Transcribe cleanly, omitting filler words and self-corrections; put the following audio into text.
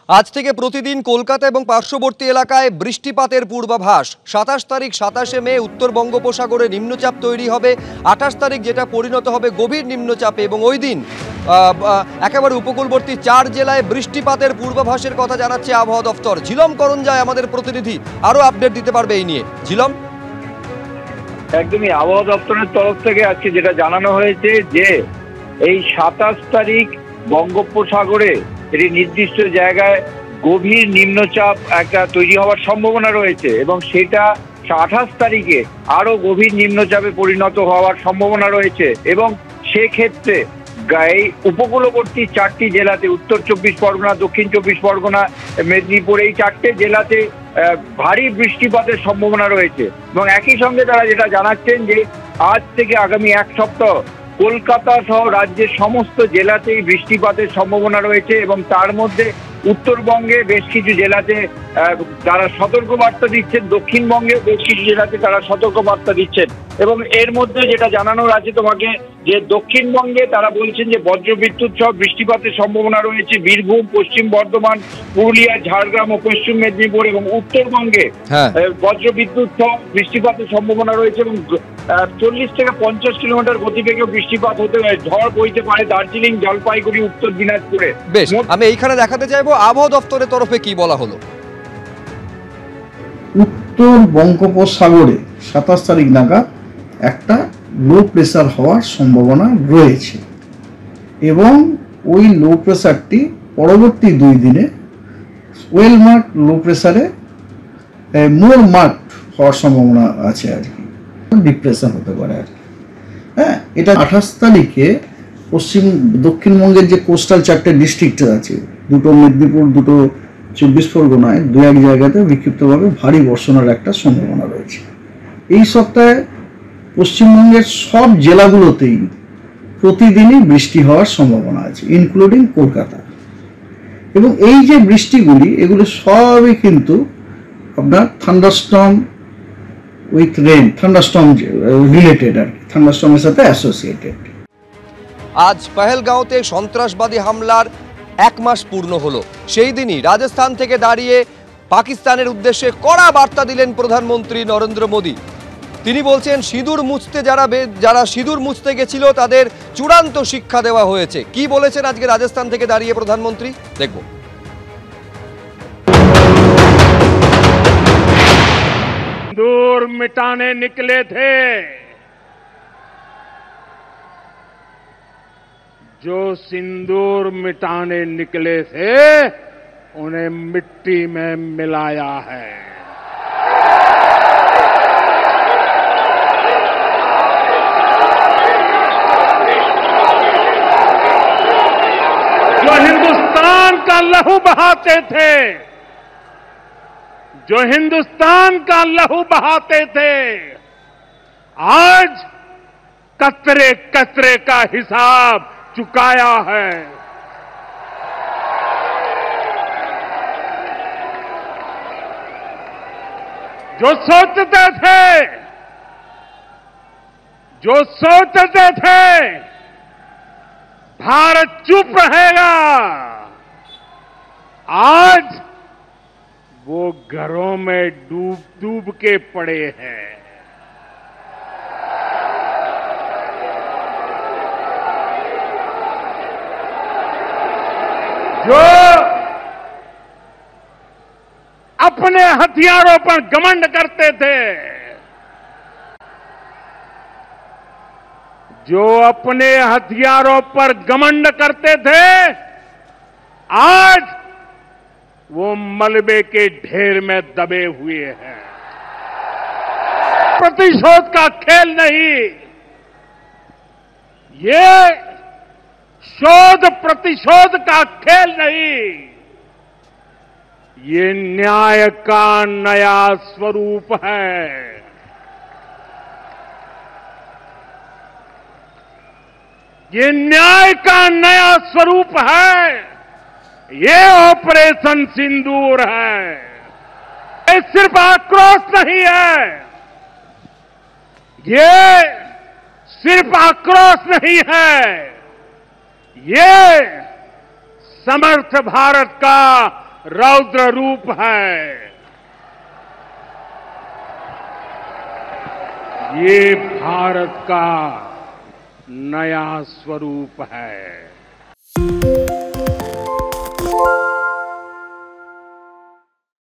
आज থেকে প্রতিদিন কলকাতা এবং পার্শ্ববর্তী এলাকায় বৃষ্টিপাতের পূর্বাভাস। 27 তারিখ 27শে মে উত্তর বঙ্গোপসাগরে নিম্নচাপ তৈরি হবে। 28 তারিখ যেটা পরিণত হবে গভীর নিম্নচাপে এবং ওই দিন একেবারে উপকূলবর্তী 4 জেলায় বৃষ্টিপাতের পূর্বাভাসের কথা জানাচ্ছে আবহাওয়া দপ্তর। ঝিলম করঞ্জায় আমাদের প্রতিনিধি আরো আপডেট দিতে পারবে এই নিয়ে। ঝিলম, একদমই আবহাওয়া দপ্তরের তরফ থেকে আজকে যেটা জানানো হয়েছে যে এই 27 তারিখ বঙ্গোপসাগরে একটি নির্দিষ্ট জায়গায় গভীর নিম্নচাপ একটা তৈরি হওয়ার সম্ভাবনা রয়েছে এবং সেটা 28 তারিখে আরো গভীর নিম্নচাপে পরিণত হওয়ার সম্ভাবনা রয়েছে এবং সেক্ষেত্রে এই উপকূলবর্তী 4টি জেলাতে উত্তর 24 পরগনা, দক্ষিণ 24 পরগনা, মেদিনীপুর, এই 4টে জেলাতে ভারী বৃষ্টিপাতের সম্ভাবনা রয়েছে এবং একই সঙ্গে তারা যেটা জানাচ্ছেন যে আজ থেকে আগামী এক সপ্তাহ কলকাতা সহ রাজ্যের সমস্ত জেলাতেই বৃষ্টিপাতের সম্ভাবনা রয়েছে এবং তার মধ্যে উত্তরবঙ্গে বেশ কিছু জেলাতে তারা সতর্কবার্তা দিচ্ছেন, দক্ষিণবঙ্গে বেশ কিছু জেলাতে তারা সতর্কবার্তা দিচ্ছেন এবং এর মধ্যে যেটা জানানোর আছে তোমাকে যে দক্ষিণবঙ্গে তারা বলছেন যে বজ্রবিদ্যুৎ সহ বৃষ্টিপাতের সম্ভাবনা রয়েছে বীরভূম, পশ্চিম বর্ধমান, পুরুলিয়া, ঝাড়গ্রাম ও পশ্চিম মেদিনীপুর এবং উত্তরবঙ্গে বজ্রবিদ্যুৎ সহ বৃষ্টিপাতের সম্ভাবনা রয়েছে এবং 40 থেকে 50 কিলোমিটার গতিবেগে বৃষ্টিপাত হতে পারে, ঝড় বইতে পারে দার্জিলিং, জলপাইগুড়ি, উত্তর দিনাজপুরে। বেশ, আমি এইখানে দেখাতে চাইবো আবহাওয়া দপ্তরের তরফে কি বলা হলো। উত্তর বঙ্গোপসাগরে 27 তারিখ নাগাদ একটা লো প্রেসার হওয়ার সম্ভাবনা রয়েছে এবং ওই লো প্রেসারটি পরবর্তী 2 দিনে ওয়েল মার্ক লো প্রেসারে মোর মার্ক হওয়ার সম্ভাবনা আছে আর কি, ডিপ্রেশন হতে পারে আর কি। হ্যাঁ, এটা 28 তারিখে দক্ষিণবঙ্গের যে কোস্টাল 4টে ডিস্ট্রিক্ট আছে, দুটো মেদিনীপুর, দুটো 24 পরগনায় 2-1 জায়গাতে বিক্ষিপ্তভাবে ভারী বর্ষণের একটা সম্ভাবনা রয়েছে। এই সপ্তাহে পশ্চিমবঙ্গের সব জেলাগুলোতেই প্রতিদিনই বৃষ্টি হওয়ার সম্ভাবনা আছে, ইনক্লুডিং কলকাতা। এবং এই যে বৃষ্টিগুলি, এগুলো সবই কিন্তু আপনার thunderstorm with rain, thunderstorm related আর কি, থান্ডারস্টর্মের সাথে অ্যাসোসিয়েটেড। আজ পহেলগাঁওতে সন্ত্রাসবাদী হামলার 1 মাস পূর্ণ হলো। সেই দিনই রাজস্থান থেকে দাঁড়িয়ে পাকিস্তানের উদ্দেশ্যে কড়া বার্তা দিলেন প্রধানমন্ত্রী নরেন্দ্র মোদী। তিনি বলছেন সিঁদুর মুছতে যারা সিঁদুর মুছতে গেছিল তাদের চূড়ান্ত শিক্ষা দেওয়া হয়েছে। কি বলেছেন আজকে রাজস্থান থেকে দাঁড়িয়ে প্রধানমন্ত্রী, দেখব। सिंदूर मिटाने निकले थे, जो सिंदूर मिटाने निकले थे उन्हें मिट्टी में मिलाया है। जो हिंदुस्तान का लहू बहाते थे, जो हिंदुस्तान का लहू बहाते थे, आज कतरे कतरे का हिसाब चुकाया है। जो सोचते थे भारत चुप रहेगा, आज वो घरों में डूब डूब के पड़े हैं। जो अपने हथियारों पर घमंड करते थे, जो अपने हथियारों पर घमंड करते थे, आज वो मलबे के ढेर में दबे हुए हैं। प्रतिशोध का खेल नहीं, ये शोध प्रतिशोध का खेल नहीं, ये न्याय का नया स्वरूप है। ये न्याय का नया स्वरूप है, ये ऑपरेशन सिंदूर है। ये सिर्फ आक्रोश नहीं है, ये सिर्फ आक्रोश नहीं है, ये समर्थ भारत का रौद्र रूप है। ये भारत का नया स्वरूप है।